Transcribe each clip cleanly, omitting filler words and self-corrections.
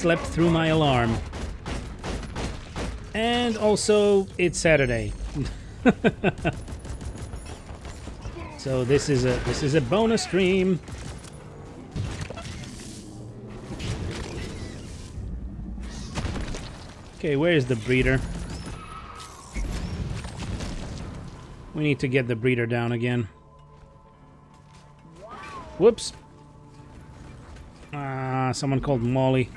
slept through my alarm. And also, it's Saturday. So this is a bonus stream. Okay, where is the breeder? We need to get the breeder down again. Whoops. Someone called Molly.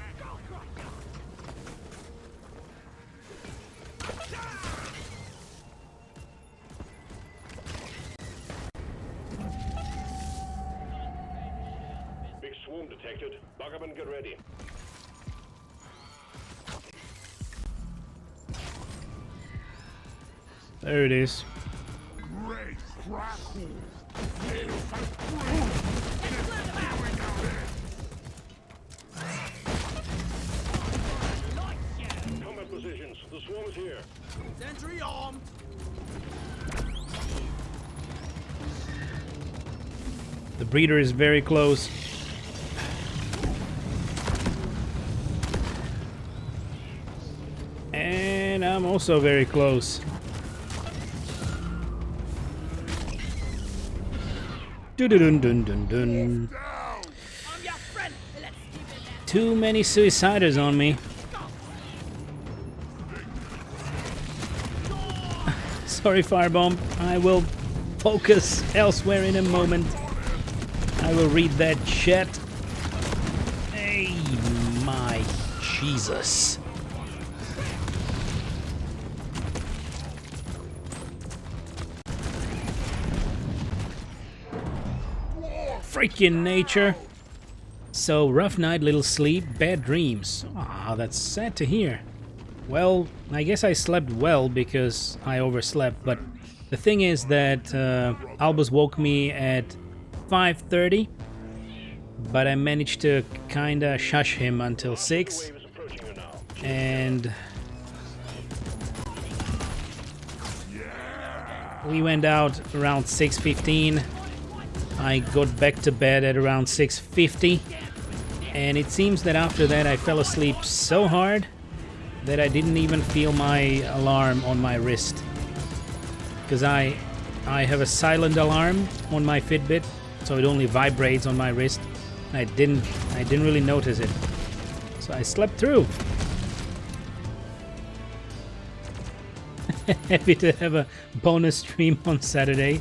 Big swarm detected. Bug up and get ready. There it is. Combat positions. The swarm is here. Sentry armed. The breeder is very close. And I'm also very close. Dun-dun-dun-dun-dun. Too many suiciders on me. Sorry, Firebomb. I will focus elsewhere in a moment. I will read that chat. Hey, my Jesus. Freaking nature. So, rough night, little sleep, bad dreams. Ah, that's sad to hear. Well, I guess I slept well because I overslept, but the thing is that Albus woke me at 5:30, but I managed to kinda shush him until 6, and we went out around 6:15. I got back to bed at around 6:50, and it seems that after that I fell asleep so hard that I didn't even feel my alarm on my wrist. Because I have a silent alarm on my Fitbit, so it only vibrates on my wrist. I didn't really notice it. So I slept through. Happy to have a bonus stream on Saturday.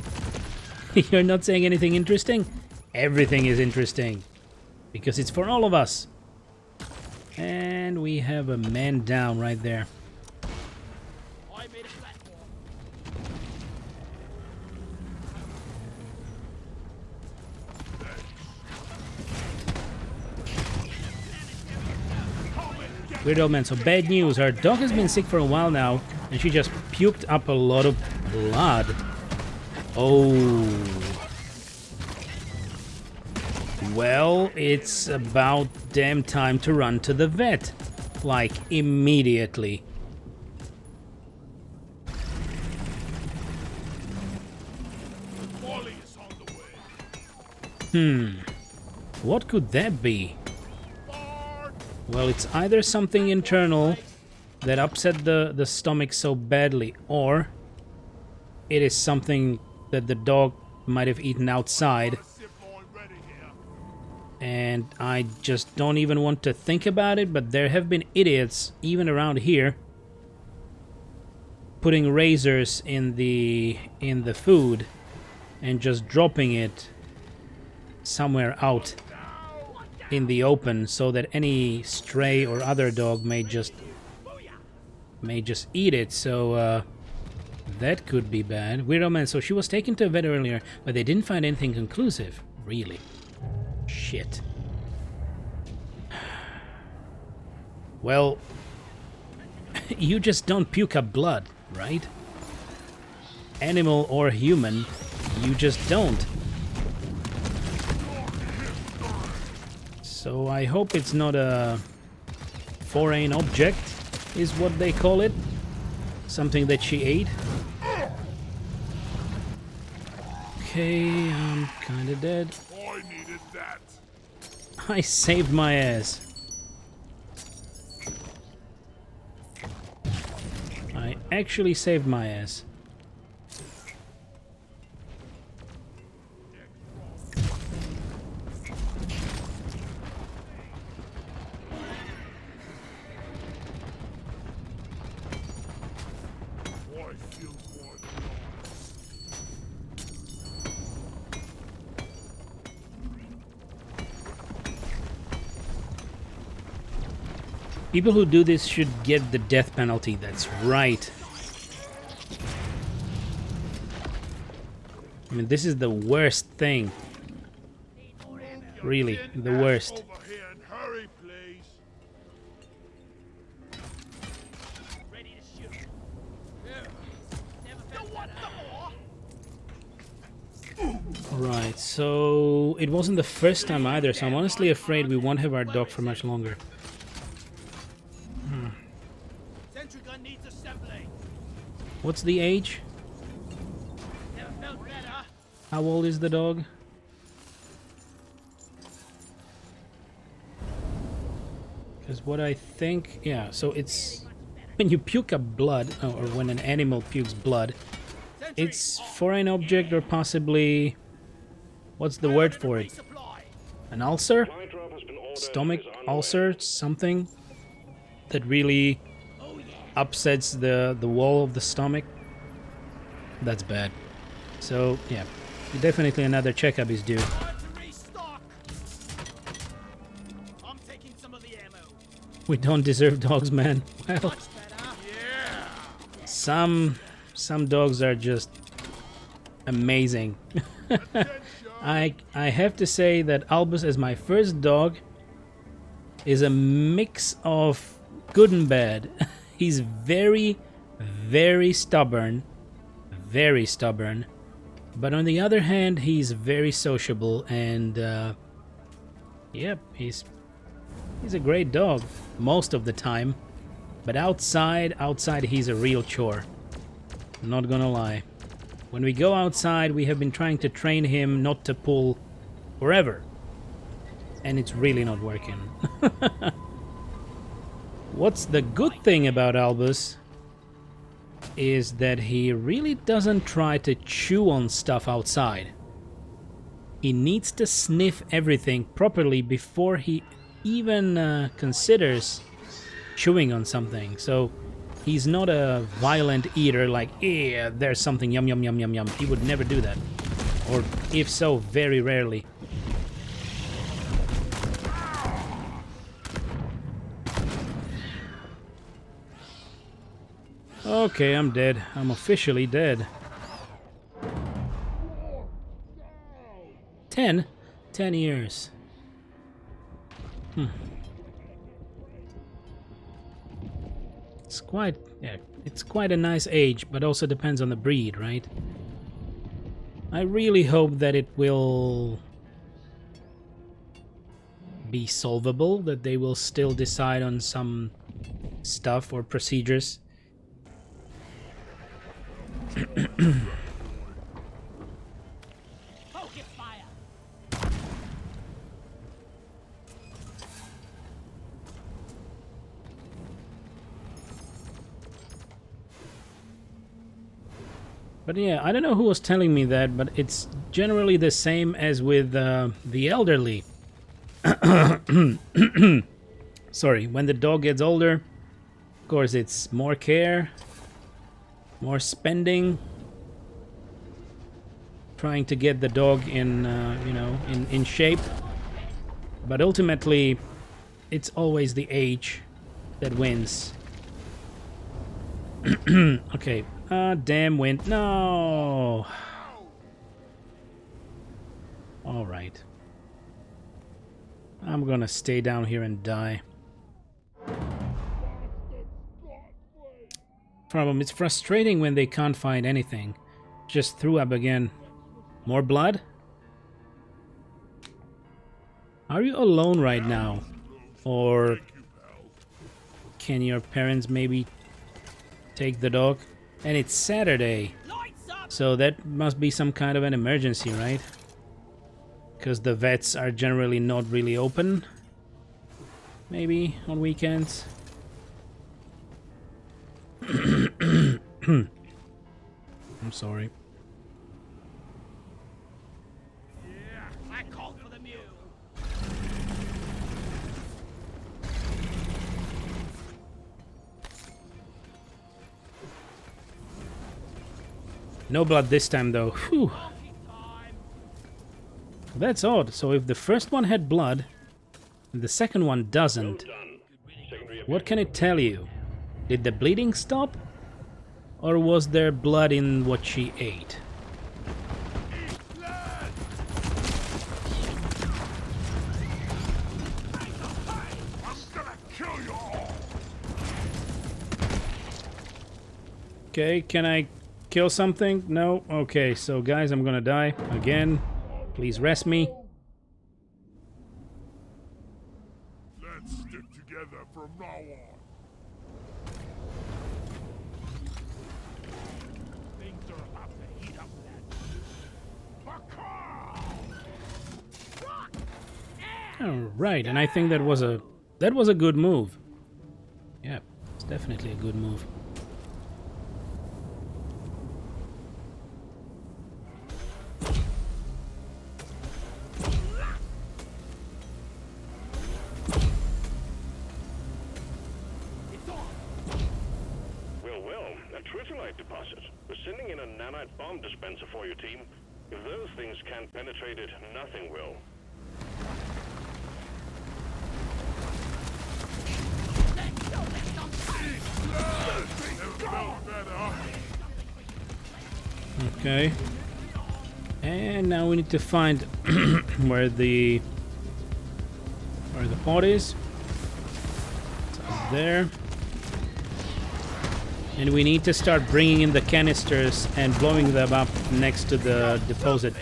You're not saying anything interesting? Everything is interesting. Because it's for all of us. And we have a man down right there. Weird old man. So bad news. Our dog has been sick for a while now, and she just puked up a lot of blood. Oh. Well, it's about damn time to run to the vet. Like, immediately. What could that be? Well, it's either something internal that upset the stomach so badly, or it is something that the dog might have eaten outside. And I just don't even want to think about it, but there have been idiots, even around here, putting razors in the food and just dropping it somewhere out in the open so that any stray or other dog may just eat it. So that could be bad. Weirdo man. So she was taken to a vet earlier, but they didn't find anything conclusive. Really? Shit. Well, you just don't puke up blood, right? Animal or human, you just don't. So I hope it's not a foreign object, is what they call it. Something that she ate. Okay, I'm kinda dead. I needed that. I saved my ass. actually saved my ass. People who do this should get the death penalty, that's right. I mean, this is the worst thing. Really, the worst. Over here and hurry, please. Ready to shoot. Never felt better. Right, so it wasn't the first time either, so I'm honestly afraid we won't have our dog for much longer. Sentry gun needs assembly. What's the age? Never felt better. How old is the dog? Because what I think, yeah, so it's when you puke up blood, or when an animal pukes blood, it's for an object or possibly, what's the word for it? An ulcer? Supply drop has been ordered. Stomach Is on way. ulcer? Something that really upsets the wall of the stomach. That's bad. So, yeah, definitely another checkup is due. Time to restock. I'm taking some of the ammo. We don't deserve dogs, man. Well, Much better. some dogs are just amazing. I have to say that Albus as my first dog is a mix of good and bad. He's very, very stubborn, but on the other hand, he's very sociable, and yep, he's a great dog most of the time. But outside he's a real chore. I'm not gonna lie. When we go outside, we have been trying to train him not to pull forever, and it's really not working. What's the good thing about Albus is that he really doesn't try to chew on stuff outside. He needs to sniff everything properly before he even considers chewing on something. So he's not a violent eater like, yeah, there's something, yum yum yum yum yum. He would never do that. Or if so, very rarely. Okay, I'm dead. I'm officially dead. 10 years. It's quite, yeah, it's quite a nice age, but also depends on the breed, right? I really hope that it will be solvable, that they will still decide on some stuff or procedures. Focus fire. But yeah, I don't know who was telling me that, but it's generally the same as with the elderly. Sorry, when the dog gets older, of course it's more care, more spending, trying to get the dog in, you know, in shape. But ultimately, it's always the age that wins. Okay. Damn wind. No! Alright. I'm gonna stay down here and die. Problem, it's frustrating when they can't find anything. Just threw up again. More blood? Are you alone right now? Or can your parents maybe take the dog? And it's Saturday, so that must be some kind of an emergency, right? Because the vets are generally not really open. Maybe on weekends. I'm sorry. Yeah, I called for the mule. No blood this time, though. Whew. Time. That's odd. So if the first one had blood, and the second one doesn't, Done. Secondary what can it tell you? Did the bleeding stop? Or was there blood in what she ate? Okay, can I kill something? No? Okay, so guys, I'm gonna die again. Please rest me. Let's stick together from now on. Things are about to heat up that. Alright, and I think that was a good move. Yeah, it's definitely a good move. Well, a tritonite deposit. We're sending in a nanite bomb dispenser for you, team. If those things can't penetrate it, nothing will. Okay. And now we need to find where the pod is. It's up there. And we need to start bringing in the canisters and blowing them up next to the deposit.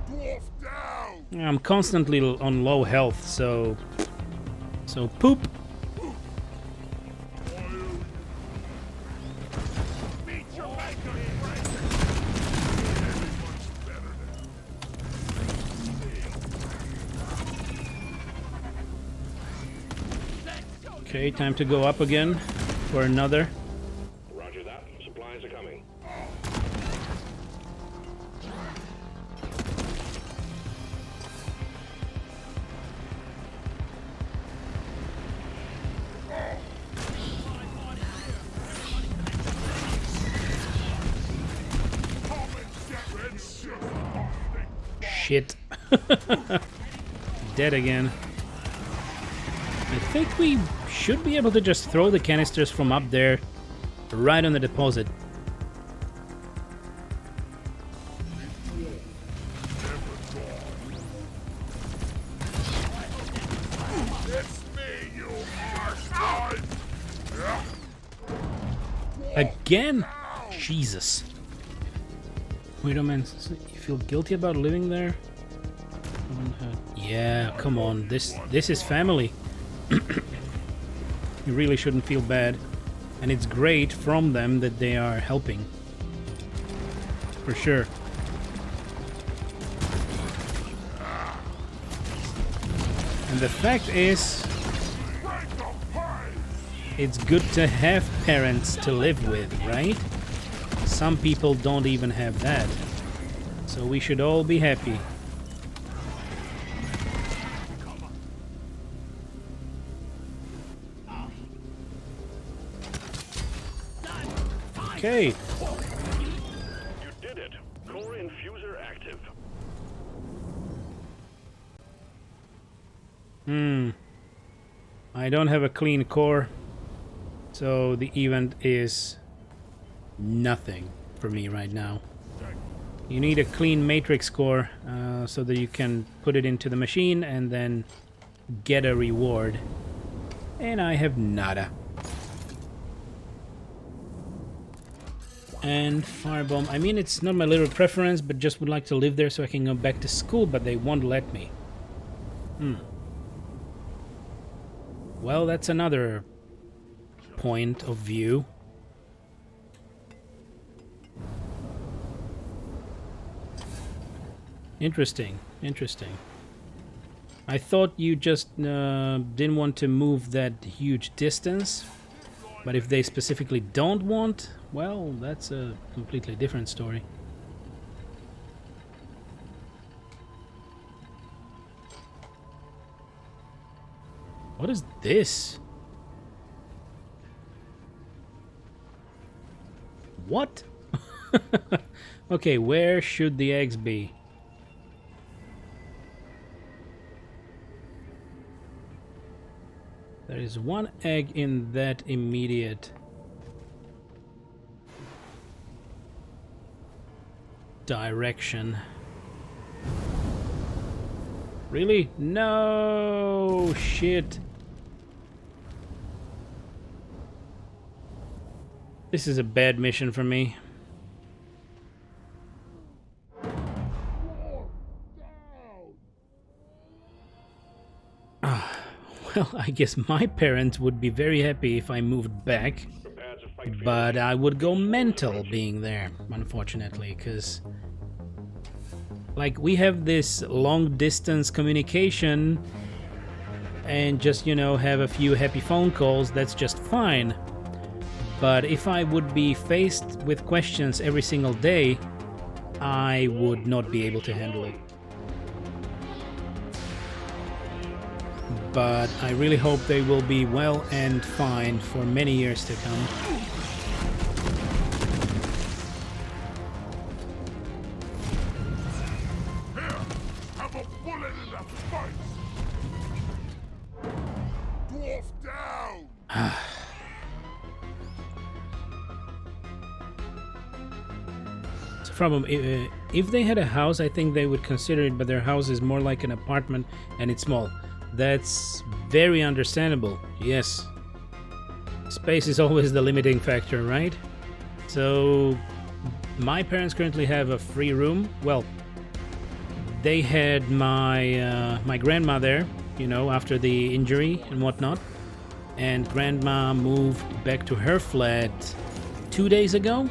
Dwarf down! I'm constantly on low health, so poop. Meet your maker, friend! Much better now. Okay, time to go up again for another. Roger that. Supplies are coming. Shit. Dead again. I think we should be able to just throw the canisters from up there right on the deposit. It's me, you arsewipe! Yeah. Again? Jesus. Wait a minute. You feel guilty about living there? Yeah, come on. This is family. You really shouldn't feel bad. And it's great from them that they are helping. For sure. And the fact is, it's good to have parents to live with, right? Some people don't even have that. So we should all be happy. Okay. You did it. Core infuser active. I don't have a clean core. So the event is nothing for me right now. You need a clean matrix core so that you can put it into the machine and then get a reward. And I have nada. And firebomb. I mean, it's not my little preference, but just would like to live there so I can go back to school, but they won't let me. Well, that's another point of view. Interesting, interesting. I thought you just didn't want to move that huge distance, but if they specifically don't want, well, that's a completely different story. What is this? What? Okay, where should the eggs be? There is one egg in that immediate direction. Really? No! Shit. This is a bad mission for me. Well, I guess my parents would be very happy if I moved back, but I would go mental being there, unfortunately, because like we have this long distance communication and just, you know, have a few happy phone calls, that's just fine. But if I would be faced with questions every single day, I would not be able to handle it. But I really hope they will be well and fine for many years to come. Here, have a bullet in the face. Dwarf down. So problem, if they had a house, I think they would consider it, but their house is more like an apartment and it's small. That's very understandable, yes. Space is always the limiting factor, right? So, my parents currently have a free room. Well, they had my grandma there, you know, after the injury and whatnot. And grandma moved back to her flat 2 days ago.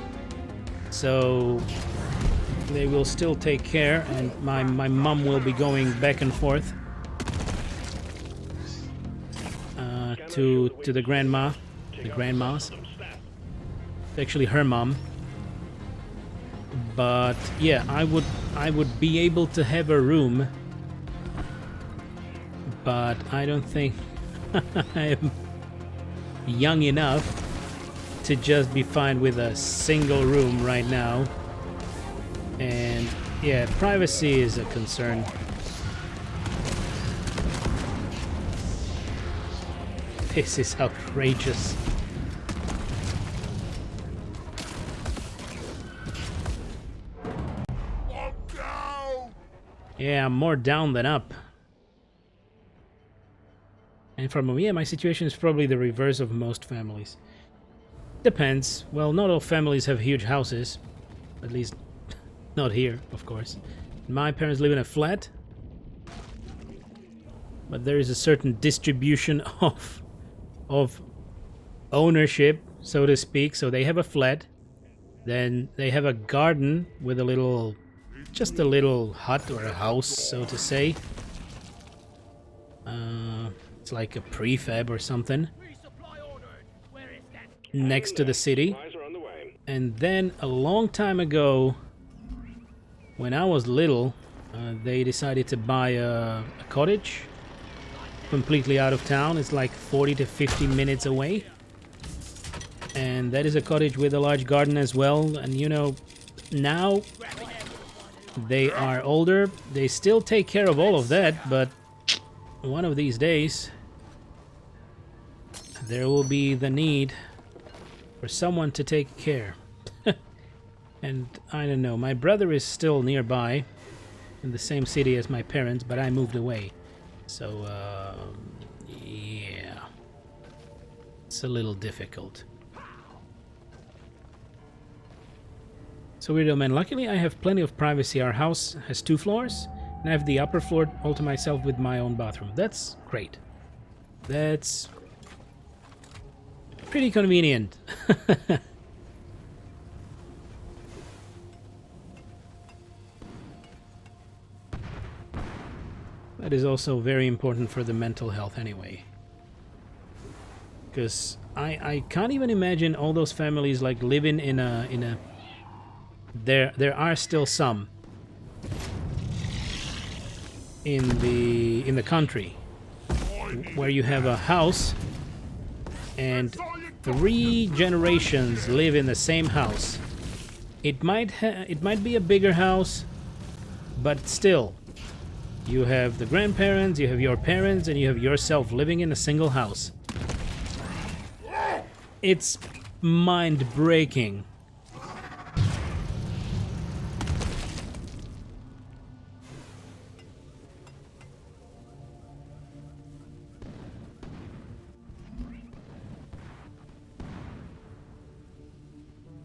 So, they will still take care, and my mom will be going back and forth to the grandmas. It's actually her mom. But yeah, I would be able to have a room, but I don't think I am young enough to just be fine with a single room right now. And yeah, privacy is a concern. This is outrageous. I'm down. Yeah, I'm more down than up. And for me, yeah, my situation is probably the reverse of most families. Depends. Well, not all families have huge houses. At least, not here, of course. My parents live in a flat. But there is a certain distribution of ownership, so to speak. So they have a flat, then they have a garden with a little, just a little hut or a house, so to say. It's like a prefab or something next to the city. And then a long time ago, when I was little, they decided to buy a cottage completely out of town. It's like 40 to 50 minutes away, and that is a cottage with a large garden as well. And you know, now they are older, they still take care of all of that, but one of these days there will be the need for someone to take care. And I don't know, my brother is still nearby in the same city as my parents, but I moved away. So, yeah, it's a little difficult. So, weirdo man, luckily I have plenty of privacy. Our house has 2 floors, and I have the upper floor all to myself with my own bathroom. That's great. That's pretty convenient. That is also very important for the mental health anyway. Because I can't even imagine all those families like living in a there are still some in the country where you have a house and 3 generations live in the same house. It might be a bigger house, but still, you have the grandparents, you have your parents, and you have yourself living in a single house. It's mind-breaking.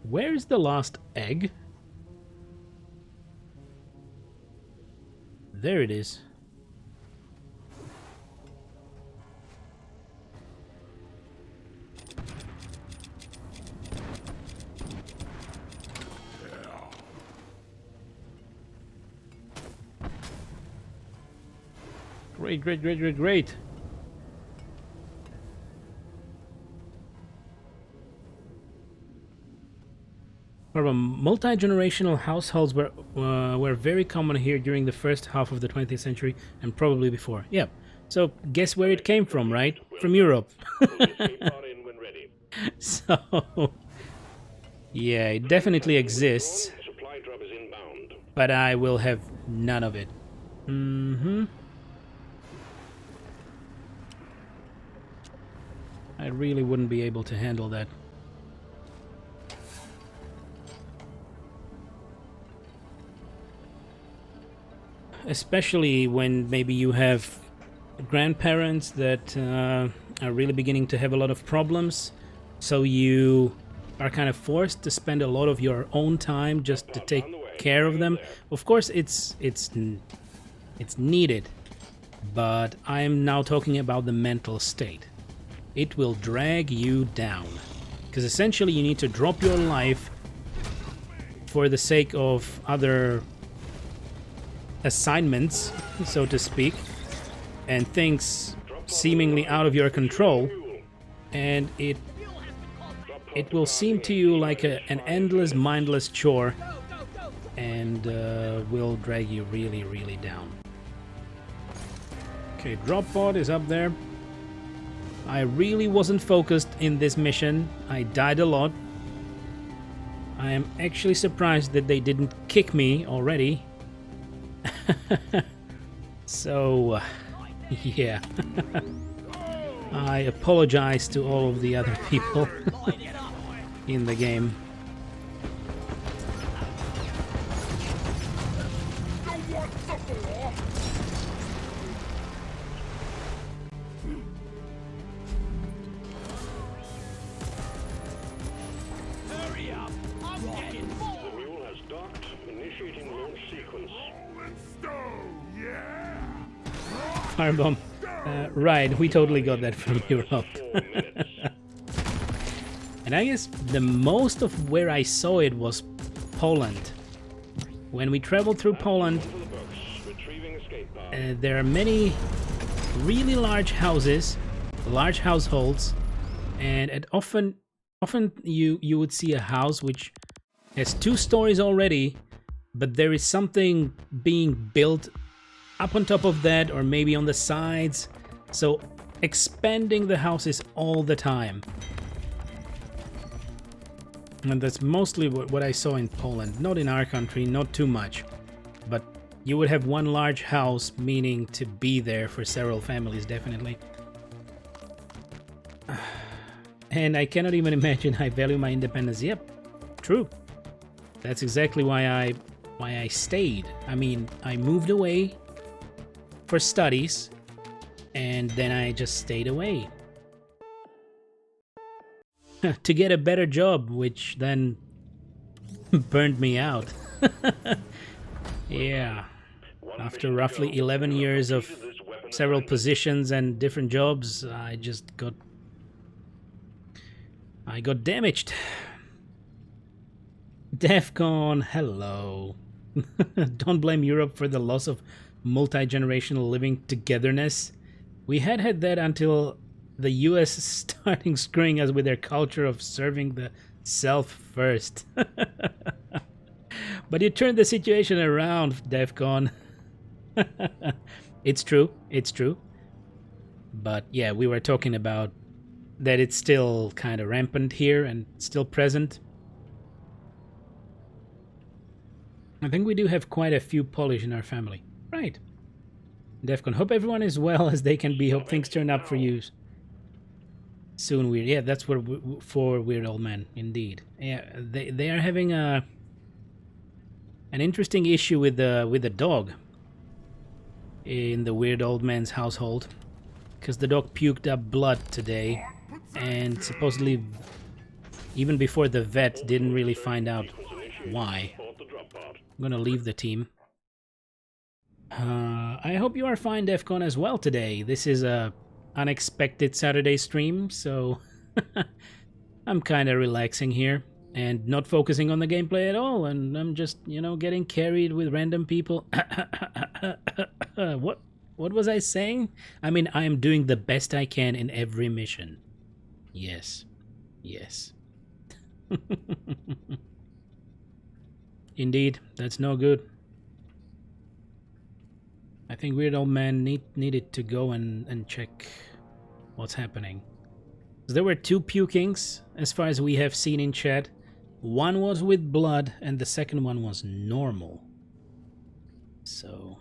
Where's the last egg? There it is. Great, great, great, great, great. Multi-generational households were very common here during the first half of the 20th century and probably before. Yeah. So guess where it came from, right? From Europe. So yeah, it definitely exists. But I will have none of it. I really wouldn't be able to handle that. Especially when maybe you have grandparents that are really beginning to have a lot of problems, so you are kind of forced to spend a lot of your own time just to take care of them. Of course, it's needed, but I'm now talking about the mental state. It will drag you down, because essentially you need to drop your life for the sake of other assignments, so to speak, and things seemingly out of your control, and it will seem to you like an endless, mindless chore, and will drag you really, really down. Okay, drop pod is up there. I really wasn't focused in this mission. I died a lot. I am actually surprised that they didn't kick me already. So, yeah. I apologize to all of the other people in the game. Hurry up! I'm getting full! The mule has docked, initiating launch sequence. Firebomb. Right, we totally got that from Europe. And I guess the most of where I saw it was Poland. When we traveled through Poland, there are many really large houses, large households, and often you would see a house which has 2 stories already, but there is something being built up on top of that, or maybe on the sides, so expanding the houses all the time. And that's mostly what I saw in Poland. Not in our country, not too much, but you would have one large house, meaning to be there for several families, definitely. And I cannot even imagine I value my independence. Yep, true. That's exactly why I stayed. I mean, I moved away for studies, and then I just stayed away to get a better job, which then burned me out. Yeah, after roughly 11 years of several positions and different jobs, I got damaged. DEFCON, hello. Don't blame Europe for the loss of multi-generational living togetherness. We had that until the US starting screwing us with their culture of serving the self first. But you turned the situation around, DEFCON. It's true, it's true. But yeah, we were talking about that it's still kind of rampant here and still present. I think we do have quite a few Polish in our family. Right. DEFCON, hope everyone is well as they can be. Hope things turn up for you soon. Weird. Yeah, that's what for Weird Old Man, indeed. Yeah, they are having an interesting issue with the dog in the Weird Old Man's household, because the dog puked up blood today, and supposedly even before the vet didn't really find out why. I'm gonna leave the team. I hope you are fine, DEFCON, as well today. This is a unexpected Saturday stream, so I'm kind of relaxing here and not focusing on the gameplay at all, and I'm just, you know, getting carried with random people. What was I saying? I mean, I am doing the best I can in every mission. Yes. Yes. Indeed, that's no good. I think Weird Old Man needed to go and check what's happening. There were 2 pukings, as far as we have seen in chat. One was with blood, and the second one was normal. So...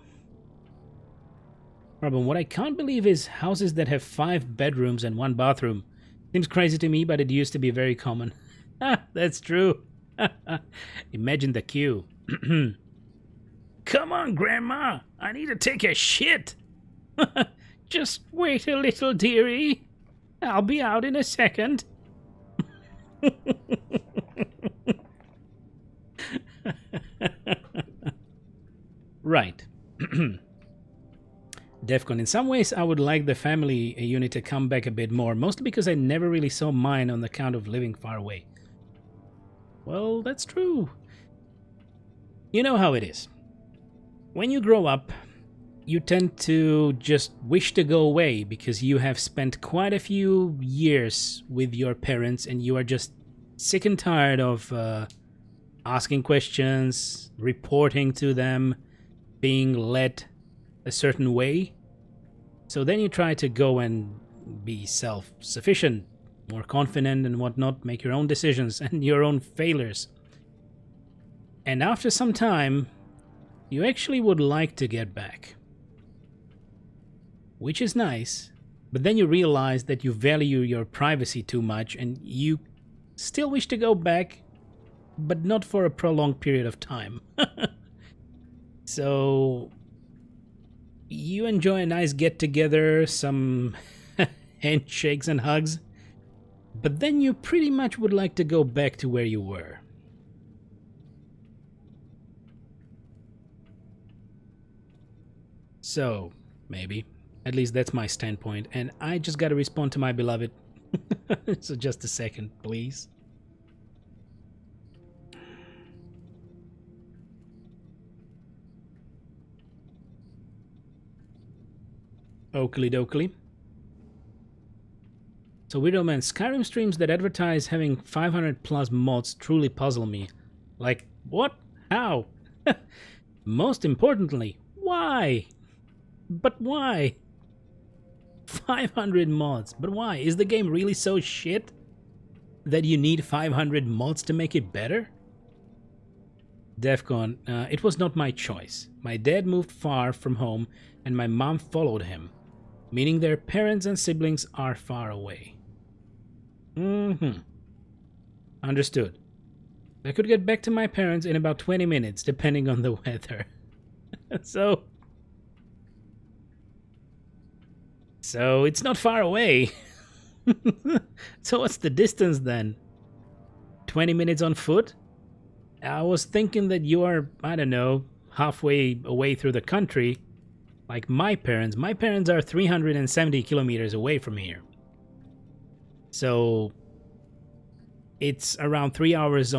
Problem, what I can't believe is houses that have 5 bedrooms and 1 bathroom. Seems crazy to me, but it used to be very common. That's true. Imagine the queue. Come on, Grandma! I need to take a shit! Just wait a little, dearie. I'll be out in a second. Right. DEFCON, in some ways I would like the family unit to come back a bit more, mostly because I never really saw mine on the count of living far away. Well, that's true. You know how it is. When you grow up, you tend to just wish to go away because you have spent quite a few years with your parents and you are just sick and tired of asking questions, reporting to them, being led a certain way. So then you try to go and be self-sufficient, more confident and whatnot, make your own decisions and your own failures. And after some time, you actually would like to get back. Which is nice, but then you realize that you value your privacy too much and you still wish to go back, but not for a prolonged period of time. So you enjoy a nice get-together, some handshakes and hugs, but then you pretty much would like to go back to where you were. So, maybe. At least that's my standpoint, and I just gotta respond to my beloved. So just a second, please. Oakley dokley. So Widow Man, Skyrim streams that advertise having 500 plus mods truly puzzle me. Like, what? How? Most importantly, why? But why? 500 mods, but why? Is the game really so shit that you need 500 mods to make it better? DEFCON, it was not my choice. My dad moved far from home and my mom followed him, meaning their parents and siblings are far away. Understood. I could get back to my parents in about 20 minutes, depending on the weather. So it's not far away. So what's the distance then? 20 minutes on foot? I was thinking that you are, I don't know, halfway away through the country. Like my parents. My parents are 370 kilometers away from here. So it's around 3 hours on